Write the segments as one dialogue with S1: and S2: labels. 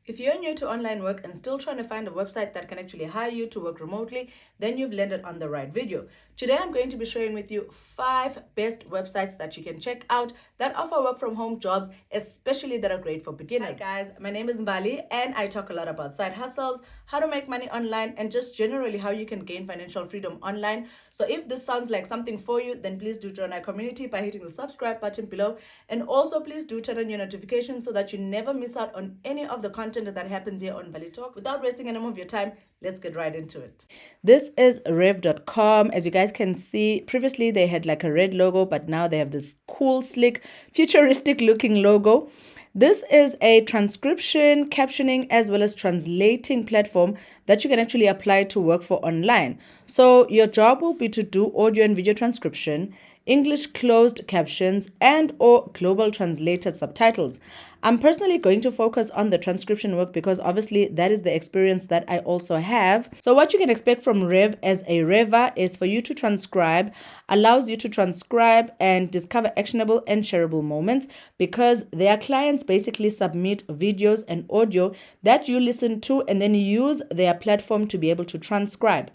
S1: If you're new to online work and still trying to find a website that can actually hire you to work remotely, then you've landed on the right video. Today, I'm going to be sharing with you 5 best websites that you can check out that offer work from home jobs, especially that are great for beginners. Hi guys, my name is Mbali and I talk a lot about side hustles, how to make money online, and just generally how you can gain financial freedom online. So if this sounds like something for you, then please do join our community by hitting the subscribe button below. And also please do turn on your notifications so that you never miss out on any of the content that happens here on Mbali Talks. Without wasting any more of your time, let's get right into it. This is rev.com. As you guys can see, previously they had like a red logo, but now they have this cool, slick, futuristic looking logo. This is a transcription, captioning, as well as translating platform that you can actually apply to work for online. So your job will be to do audio and video transcription, English closed captions, and or global translated subtitles. I'm personally going to focus on the transcription work because obviously that is the experience that I also have. So what you can expect from Rev as a Rever is for you to transcribe, allows you to transcribe and discover actionable and shareable moments because their clients basically submit videos and audio that you listen to and then use their platform to be able to transcribe.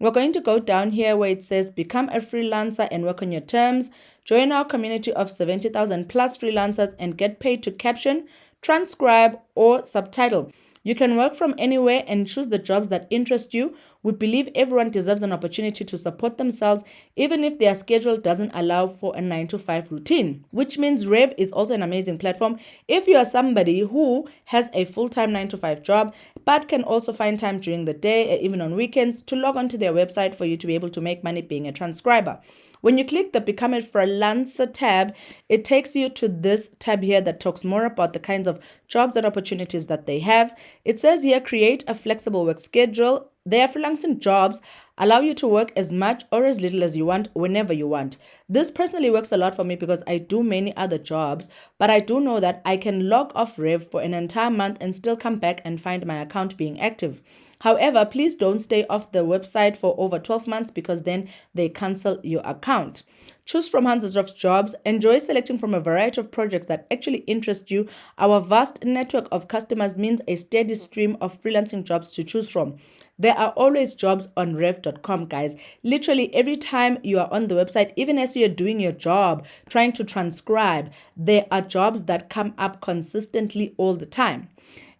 S1: We're going to go down here where it says become a freelancer and work on your terms. Join our community of 70,000 plus freelancers and get paid to caption, transcribe, or subtitle. You can work from anywhere and choose the jobs that interest you. We believe everyone deserves an opportunity to support themselves, even if their schedule doesn't allow for a 9 to 5 routine, which means Rev is also an amazing platform if you are somebody who has a full-time 9 to 5 job, but can also find time during the day, even on weekends, to log onto their website for you to be able to make money being a transcriber. When you click the Become a Freelancer tab, it takes you to this tab here that talks more about the kinds of jobs and opportunities that they have. It says here, create a flexible work schedule. Their freelancing jobs allow you to work as much or as little as you want whenever you want. This personally works a lot for me because I do many other jobs, but I do know that I can log off Rev for an entire month and still come back and find my account being active. However, please don't stay off the website for over 12 months because then they cancel your account. Choose from hundreds of jobs. Enjoy selecting from a variety of projects that actually interest you. Our vast network of customers means a steady stream of freelancing jobs to choose from. There are always jobs on rev.com, guys. Literally every time you are on the website, even as you're doing your job, trying to transcribe, there are jobs that come up consistently all the time.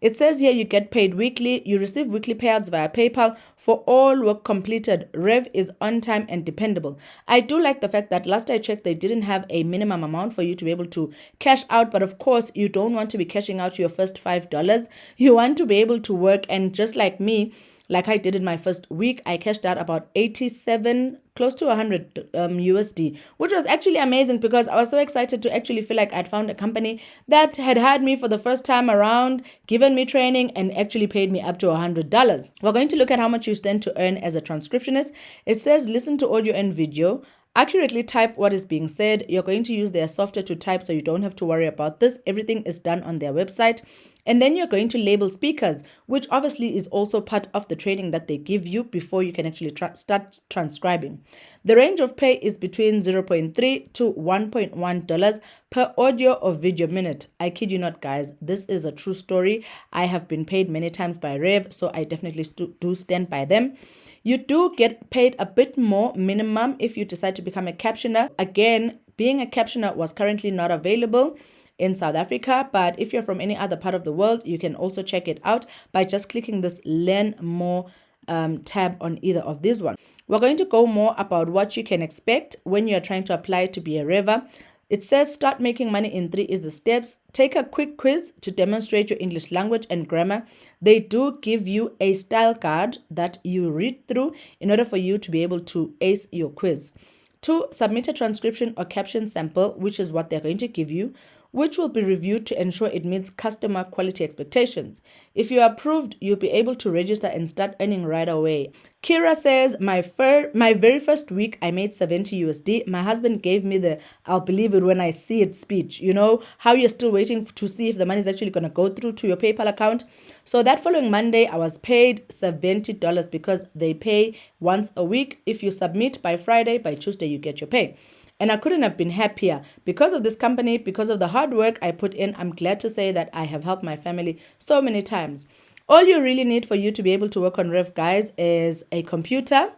S1: It says here you get paid weekly. You receive weekly payouts via PayPal for all work completed. Rev is on time and dependable. I do like the fact that last I checked, they didn't have a minimum amount for you to be able to cash out. But of course, you don't want to be cashing out your first $5. You want to be able to work. And just like me, like I did in my first week, I cashed out about 87, close to 100 USD, which was actually amazing because I was so excited to actually feel like I'd found a company that had hired me for the first time around, given me training, and actually paid me up to $100. We're going to look at how much you stand to earn as a transcriptionist. It says listen to audio and video. Accurately type what is being said. You're going to use their software to type, so you don't have to worry about this. Everything is done on their website. And then you're going to label speakers, which obviously is also part of the training that they give you before you can actually start transcribing. The range of pay is between $0.3 to $1.1 per audio or video minute. I kid you not, guys. This is a true story. I have been paid many times by Rev, so I definitely do stand by them. You do get paid a bit more minimum if you decide to become a captioner. Again, being a captioner was currently not available in South Africa, but if you're from any other part of the world, you can also check it out by just clicking this Learn More tab on either of these ones. We're going to go more about what you can expect when you're trying to apply to be a Rever. It says start making money in 3 easy steps. Take a quick quiz to demonstrate your English language and grammar. They do give you a style guide that you read through in order for you to be able to ace your quiz. 2, submit a transcription or caption sample, which is what they're going to give you, which will be reviewed to ensure it meets customer quality expectations. If you are approved, you'll be able to register and start earning right away. Kira says, my very first week, I made 70 USD. My husband gave me the I'll believe it when I see it speech. You know, how you're still waiting to see if the money is actually going to go through to your PayPal account. So that following Monday, I was paid $70 because they pay once a week. If you submit by Friday, by Tuesday, you get your pay. and I couldn't have been happier. Because of this company, because of the hard work I put in, I'm glad to say that I have helped my family so many times. All you really need for you to be able to work on Rev, guys, is a computer,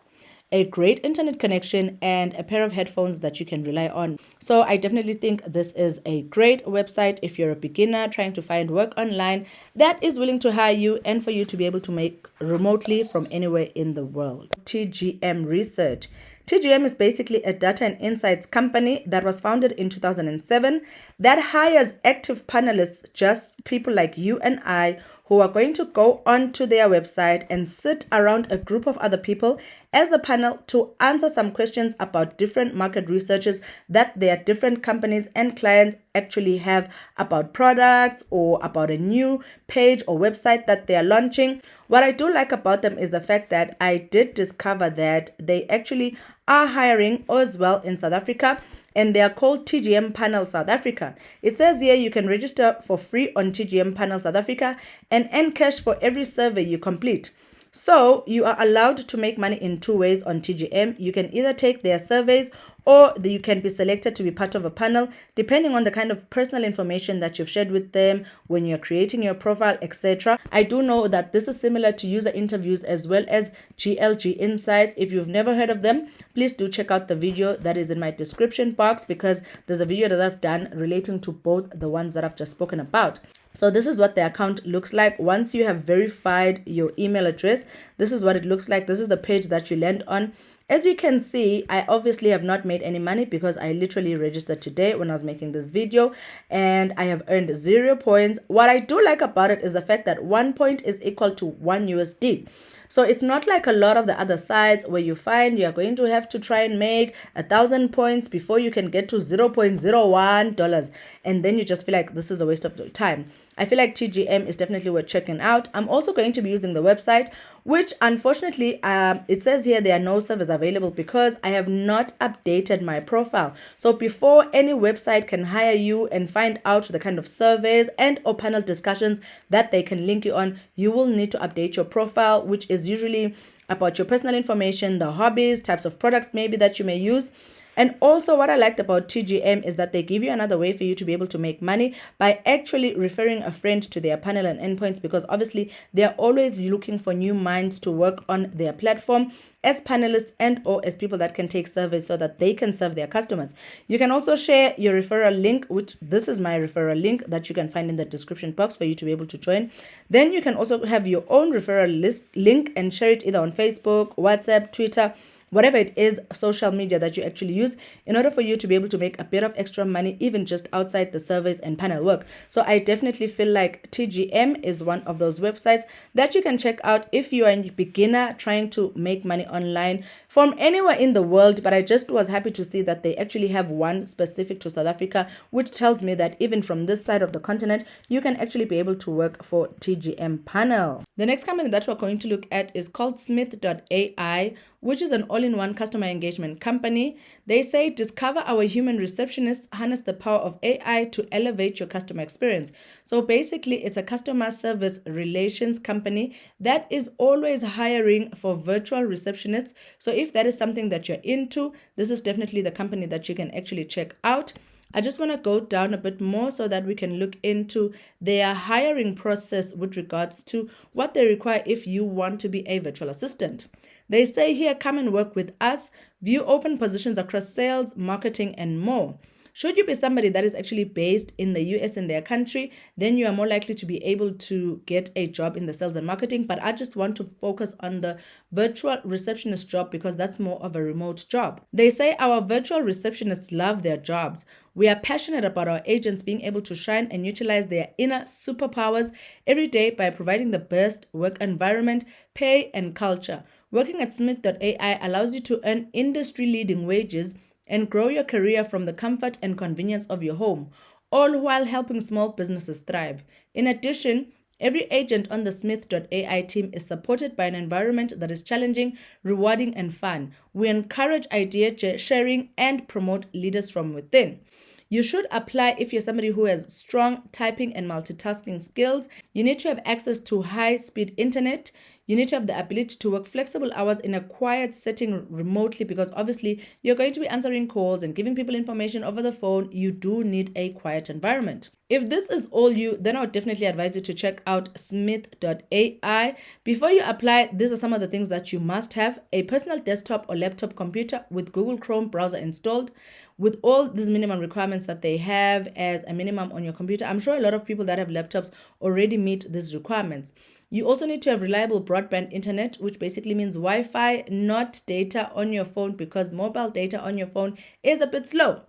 S1: a great internet connection, and a pair of headphones that you can rely on. So I definitely think this is a great website if you're a beginner trying to find work online that is willing to hire you and for you to be able to make remotely from anywhere in the world. TGM Research. TGM is basically a data and insights company that was founded in 2007 that hires active panelists, just people like you and I, who are going to go onto their website and sit around a group of other people as a panel to answer some questions about different market researches that their different companies and clients actually have about products or about a new page or website that they are launching. What I do like about them is the fact that I did discover that they actually are hiring as well in South Africa, and they are called TGM Panel South Africa. It says here you can register for free on TGM Panel South Africa and earn cash for every survey you complete. So you are allowed to make money in two ways on TGM. You can either take their surveys or you can be selected to be part of a panel depending on the kind of personal information that you've shared with them when you're creating your profile, etc. I do know that this is similar to user interviews as well as GLG Insights. If you've never heard of them, please do check out the video that is in my description box, because there's a video that I've done relating to both the ones that I've just spoken about. So this is what the account looks like. Once you have verified your email address, this is what it looks like. This is the page that you land on. As you can see, I obviously have not made any money because I literally registered today when I was making this video, and I have earned 0 points. What I do like about it is the fact that 1 point is equal to 1 USD. So it's not like a lot of the other sites where you find you are going to have to try and make 1,000 points before you can get to $0.01, and then you just feel like this is a waste of your time. I feel like TGM is definitely worth checking out. I'm also going to be using the website, which unfortunately it says here there are no servers available because I have not updated my profile. So before any website can hire you and find out the kind of surveys and or panel discussions that they can link you on, you will need to update your profile, which is usually about your personal information, the hobbies, types of products maybe that you may use. And also what I liked about TGM is that they give you another way for you to be able to make money by actually referring a friend to their panel and endpoints, because obviously they are always looking for new minds to work on their platform as panelists and or as people that can take surveys so that they can serve their customers. You can also share your referral link, which this is my referral link that you can find in the description box for you to be able to join. Then you can also have your own referral link and share it either on Facebook, WhatsApp, Twitter, whatever it is, social media that you actually use, in order for you to be able to make a bit of extra money, even just outside the surveys and panel work. So I definitely feel like TGM is one of those websites that you can check out if you are a beginner trying to make money online from anywhere in the world. But I just was happy to see that they actually have one specific to South Africa, which tells me that even from this side of the continent, you can actually be able to work for TGM panel. The next company that we're going to look at is called Smith.ai, which is an all-in-one customer engagement company. They say, discover our human receptionists, harness the power of AI to elevate your customer experience. So basically, it's a customer service relations company that is always hiring for virtual receptionists. So if that is something that you're into, this is definitely the company that you can actually check out. I just want to go down a bit more so that we can look into their hiring process with regards to what they require if you want to be a virtual assistant. They say here, come and work with us, view open positions across sales, marketing, and more. Should you be somebody that is actually based in the US in their country, then you are more likely to be able to get a job in the sales and marketing. But I just want to focus on the virtual receptionist job because that's more of a remote job. They say our virtual receptionists love their jobs. We are passionate about our agents being able to shine and utilize their inner superpowers every day by providing the best work environment, pay, and culture. Working at Smith.ai allows you to earn industry-leading wages and grow your career from the comfort and convenience of your home, all while helping small businesses thrive. In addition, every agent on the Smith.ai team is supported by an environment that is challenging, rewarding, and fun. We encourage idea sharing and promote leaders from within. You should apply if you're somebody who has strong typing and multitasking skills. You need to have access to high-speed internet. You need to have the ability to work flexible hours in a quiet setting remotely, because obviously you're going to be answering calls and giving people information over the phone. You do need a quiet environment. If this is all you, then I would definitely advise you to check out Smith.ai. Before you apply, these are some of the things that you must have: a personal desktop or laptop computer with Google Chrome browser installed, with all these minimum requirements that they have as a minimum on your computer. I'm sure a lot of people that have laptops already meet these requirements. You also need to have reliable broadband internet, which basically means Wi-Fi, not data on your phone, because mobile data on your phone is a bit slow.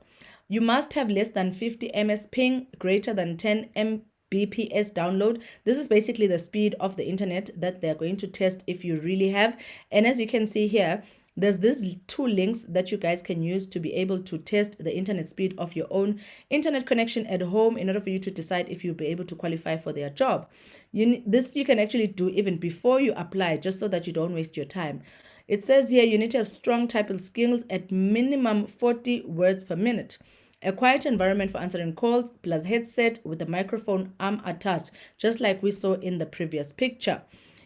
S1: You must have less than 50 ms ping, greater than 10 Mbps download. This is basically the speed of the internet that they're going to test if you really have. And as you can see here, there's these two links that you guys can use to be able to test the internet speed of your own internet connection at home in order for you to decide if you'll be able to qualify for their job. This you can actually do even before you apply, just so that you don't waste your time. It says here you need to have strong typing skills at minimum 40 words per minute. A quiet environment for answering calls, plus headset with a microphone arm attached, just like we saw in the previous picture.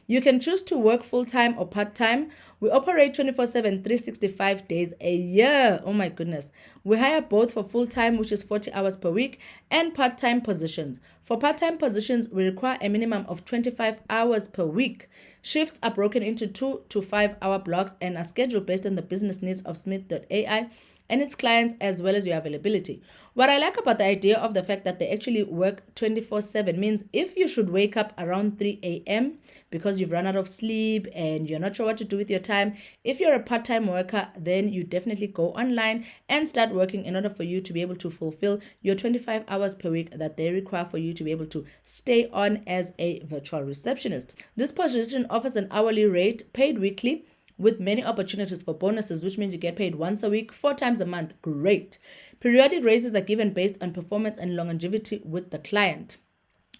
S1: You can choose to work full-time or part-time. We operate 24/7, 365 days a year. Oh my goodness. We hire both for full-time, which is 40 hours per week, and part-time positions. For part-time positions, we require a minimum of 25 hours per week. Shifts are broken into 2 to 5 hour blocks and are scheduled based on the business needs of Smith.ai and its clients, as well as your availability. What I like about the idea of the fact that they actually work 24/7 means if you should wake up around 3 a.m. because you've run out of sleep and you're not sure what to do with your time, if you're a part-time worker, then you definitely go online and start working in order for you to be able to fulfill your 25 hours per week that they require for you to be able to stay on as a virtual receptionist. This position offers an hourly rate paid weekly, with many opportunities for bonuses, which means you get paid once a week, 4 times a month. Great. Periodic raises are given based on performance and longevity with the client.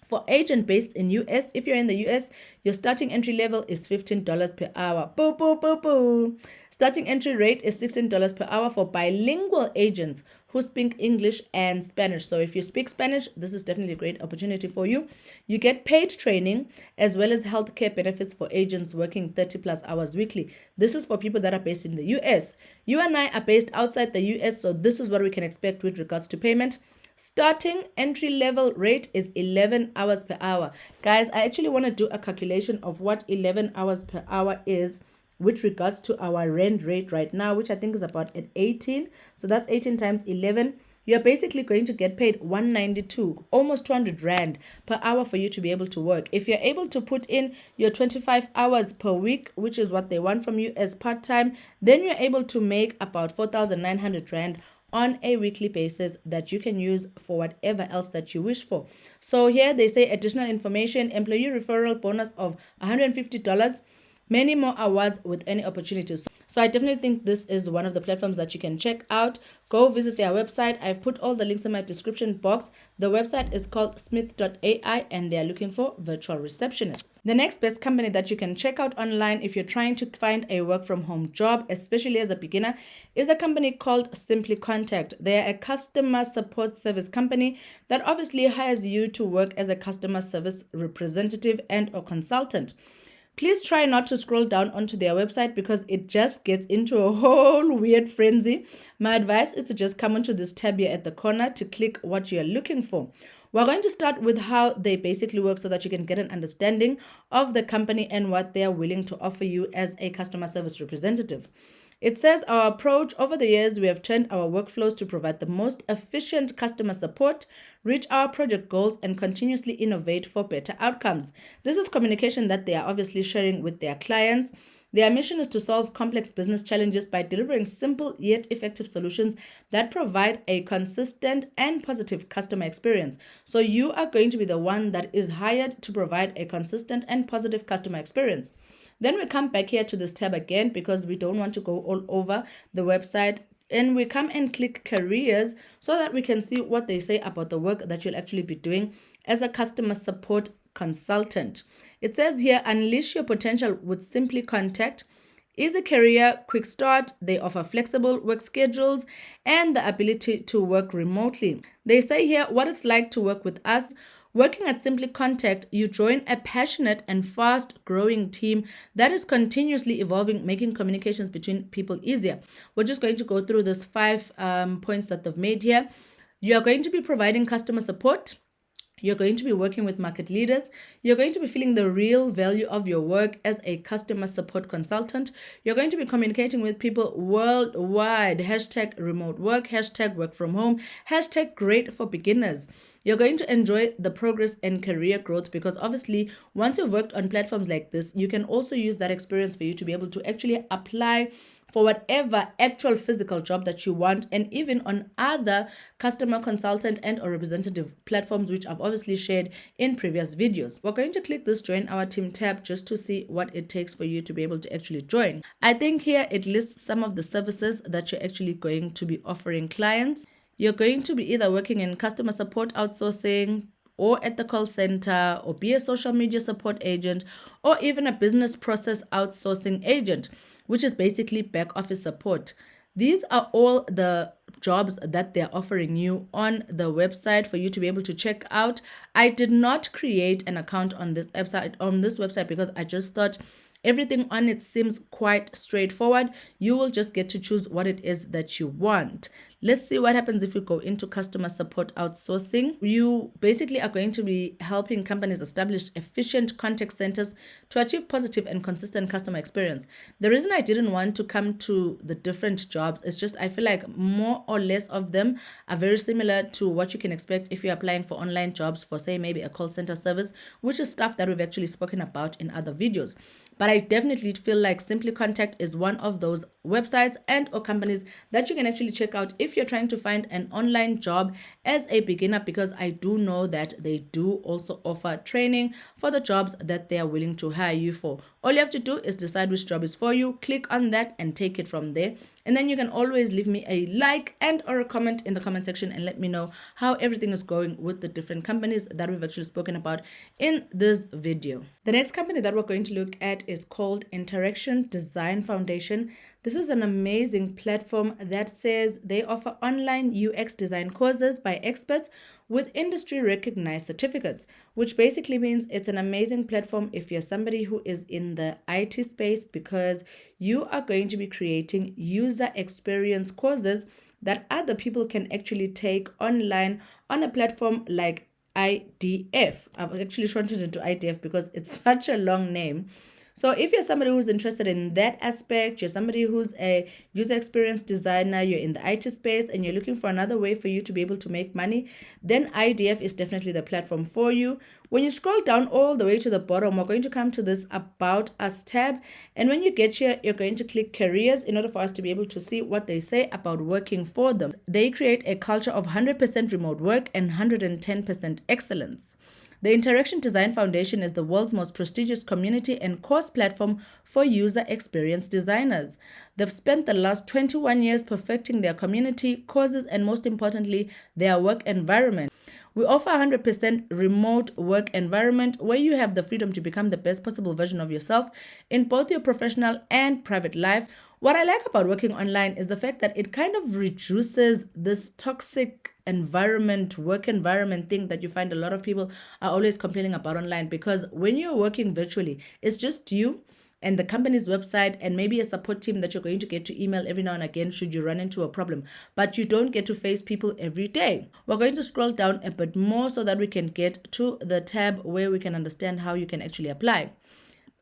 S1: For agent based in US, if you're in the US, your starting entry level is $15 per hour. Boo, boo, boo, boo. Starting entry rate is $16 per hour for bilingual agents who speak English and Spanish. So if you speak Spanish, this is definitely a great opportunity for you. You get paid training as well as healthcare benefits for agents working 30 plus hours weekly. This is for people that are based in the US. You and I are based outside the US, so this is what we can expect with regards to payment. Starting entry level rate is 11 hours per hour. Guys, I actually want to do a calculation of what 11 hours per hour is with regards to our rand rate right now, which I think is about at 18. So that's 18 times 11. You're basically going to get paid 192, almost 200 rand per hour for you to be able to work. If you're able to put in your 25 hours per week, which is what they want from you as part-time, then you're able to make about 4,900 rand on a weekly basis that you can use for whatever else that you wish for. So here they say additional information, employee referral bonus of $150, many more awards with any opportunities. So I definitely think this is one of the platforms that you can check out. Go visit their website. I've put all the links in my description box. The website is called smith.ai and they are looking for virtual receptionists. The next best company that you can check out online if you're trying to find a work from home job, especially as a beginner, is a company called Simply Contact. They're a customer support service company that obviously hires you to work as a customer service representative and or consultant. Please try not to scroll down onto their website because it just gets into a whole weird frenzy. My advice is to just come onto this tab here at the corner to click what you're looking for. We're going to start with how they basically work so that you can get an understanding of the company and what they are willing to offer you as a customer service representative. It says our approach over the years, we have turned our workflows to provide the most efficient customer support, reach our project goals, and continuously innovate for better outcomes. This is communication that they are obviously sharing with their clients. Their mission is to solve complex business challenges by delivering simple yet effective solutions that provide a consistent and positive customer experience. So you are going to be the one that is hired to provide a consistent and positive customer experience. Then we come back here to this tab again because we don't want to go all over the website. And we come and click careers so that we can see what they say about the work that you'll actually be doing as a customer support consultant. It says here, unleash your potential with Simply Contact. Easy career, quick start. They offer flexible work schedules and the ability to work remotely. They say here what it's like to work with us. Working at Simply Contact, you join a passionate and fast-growing team that is continuously evolving, making communications between people easier. We're just going to go through those 5 points that they've made here. You are going to be providing customer support. You're going to be working with market leaders. You're going to be feeling the real value of your work as a customer support consultant. You're going to be communicating with people worldwide. Hashtag remote work, hashtag work from home, hashtag great for beginners. You're going to enjoy the progress and career growth because obviously once you've worked on platforms like this, you can also use that experience for you to be able to actually apply for whatever actual physical job that you want, and even on other customer consultant and or representative platforms, which I've obviously shared in previous videos. We're going to click this join our team tab just to see what it takes for you to be able to actually join. I think here it lists some of the services that you're actually going to be offering clients. You're going to be either working in customer support outsourcing, or at the call center, or be a social media support agent, or even a business process outsourcing agent, which is basically back office support. These are all the jobs that they're offering you on the website for you to be able to check out. I did not create an account on this website because I just thought everything on it seems quite straightforward. You will just get to choose what it is that you want. Let's see what happens if you go into customer support outsourcing. You basically are going to be helping companies establish efficient contact centers to achieve positive and consistent customer experience. The reason I didn't want to come to the different jobs is just I feel like more or less of them are very similar to what you can expect if you're applying for online jobs for, say, maybe a call center service, which is stuff that we've actually spoken about in other videos. But I definitely feel like Simply Contact is one of those websites and or companies that you can actually check out if you're trying to find an online job as a beginner, because I do know that they do also offer training for the jobs that they are willing to hire you for. All you have to do is decide which job is for you, click on that and take it from there. And then you can always leave me a like and or a comment in the comment section and let me know how everything is going with the different companies that we've actually spoken about in this video. The next company that we're going to look at is called Interaction Design Foundation. This is an amazing platform that says they offer online UX design courses by experts with industry recognized certificates, which basically means it's an amazing platform if you're somebody who is in the IT space, because you are going to be creating user experience courses that other people can actually take online on a platform like IDF. I've actually shortened it into IDF because it's such a long name. So if you're somebody who's interested in that aspect, you're somebody who's a user experience designer, you're in the IT space and you're looking for another way for you to be able to make money, then IDF is definitely the platform for you. When you scroll down all the way to the bottom, we're going to come to this About Us tab. And when you get here, you're going to click Careers in order for us to be able to see what they say about working for them. They create a culture of 100% remote work and 110% excellence. The Interaction Design Foundation is the world's most prestigious community and course platform for user experience designers. They've spent the last 21 years perfecting their community, courses, and most importantly, their work environment. We offer 100% remote work environment where you have the freedom to become the best possible version of yourself in both your professional and private life. What I like about working online is the fact that it kind of reduces this toxic work environment thing that you find a lot of people are always complaining about online, because when you're working virtually, it's just you and the company's website and maybe a support team that you're going to get to email every now and again should you run into a problem, but you don't get to face people every day. We're going to scroll down a bit more so that we can get to the tab where we can understand how you can actually apply.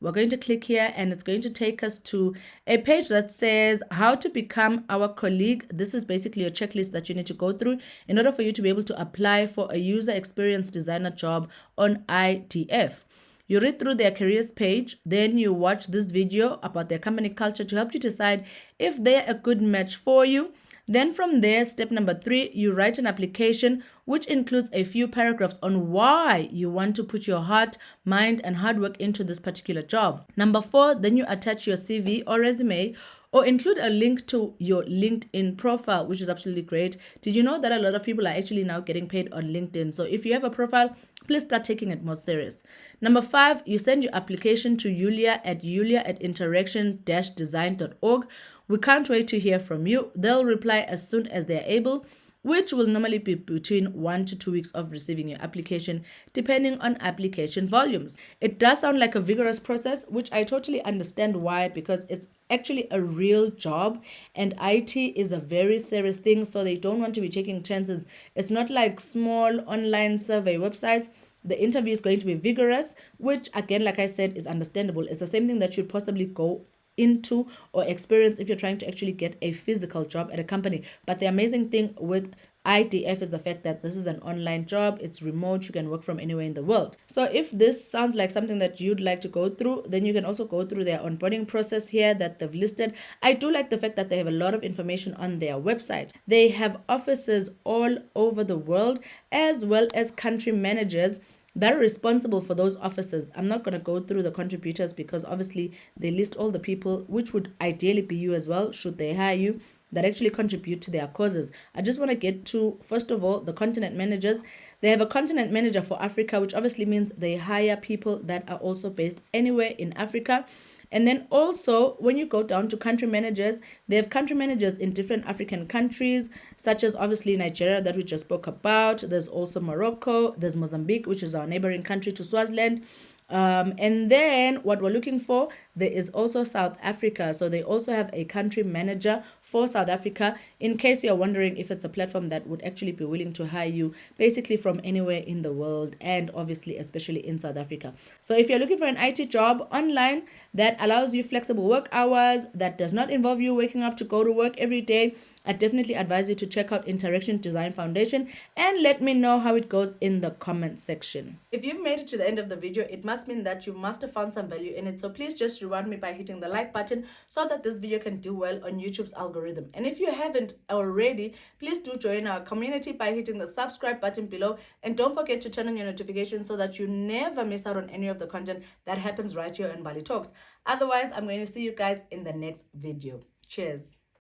S1: We're going to click here and it's going to take us to a page that says how to become our colleague. This is basically a checklist that you need to go through in order for you to be able to apply for a user experience designer job on IDF. You read through their careers page, then you watch this video about their company culture to help you decide if they're a good match for you. Then from there, step number 3, you write an application which includes a few paragraphs on why you want to put your heart, mind, and hard work into this particular job. Number 4, then you attach your CV or resume or include a link to your LinkedIn profile, which is absolutely great. Did you know that a lot of people are actually now getting paid on LinkedIn? So if you have a profile, please start taking it more serious. Number 5, you send your application to Yulia@interaction-design.org. We can't wait to hear from you. They'll reply as soon as they're able. which will normally be between 1 to 2 weeks of receiving your application, depending on application volumes. It does sound like a vigorous process, which I totally understand why, because it's actually a real job and IT is a very serious thing, so they don't want to be taking chances. It's not like small online survey websites. The interview is going to be vigorous, which again, like I said, is understandable. It's the same thing that you'd possibly go into or experience if you're trying to actually get a physical job at a company. But the amazing thing with IDF is the fact that this is an online job, it's remote, you can work from anywhere in the world. So if this sounds like something that you'd like to go through, then you can also go through their onboarding process here that they've listed. I do like the fact that they have a lot of information on their website. They have offices all over the world, as well as country managers that are responsible for those offices. I'm not going to go through the contributors because obviously they list all the people, which would ideally be you as well, should they hire you, that actually contribute to their causes. I just want to get to, first of all, the continent managers. They have a continent manager for Africa, which obviously means they hire people that are also based anywhere in Africa. And then also, when you go down to country managers, they have country managers in different African countries, such as obviously Nigeria that we just spoke about. There's also Morocco, there's Mozambique, which is our neighboring country to Swaziland. And then what we're looking for, there is also South Africa. So they also have a country manager for South Africa, in case you're wondering if it's a platform that would actually be willing to hire you basically from anywhere in the world, and obviously especially in South Africa. So if you're looking for an IT job online that allows you flexible work hours, that does not involve you waking up to go to work every day, I definitely advise you to check out Interaction Design Foundation and let me know how it goes in the comment section. If you've made it to the end of the video, it must mean that you must have found some value in it. So please just reward me by hitting the like button so that this video can do well on YouTube's algorithm. And if you haven't already, please do join our community by hitting the subscribe button below. And don't forget to turn on your notifications so that you never miss out on any of the content that happens right here on Mbali Talks. Otherwise, I'm going to see you guys in the next video. Cheers.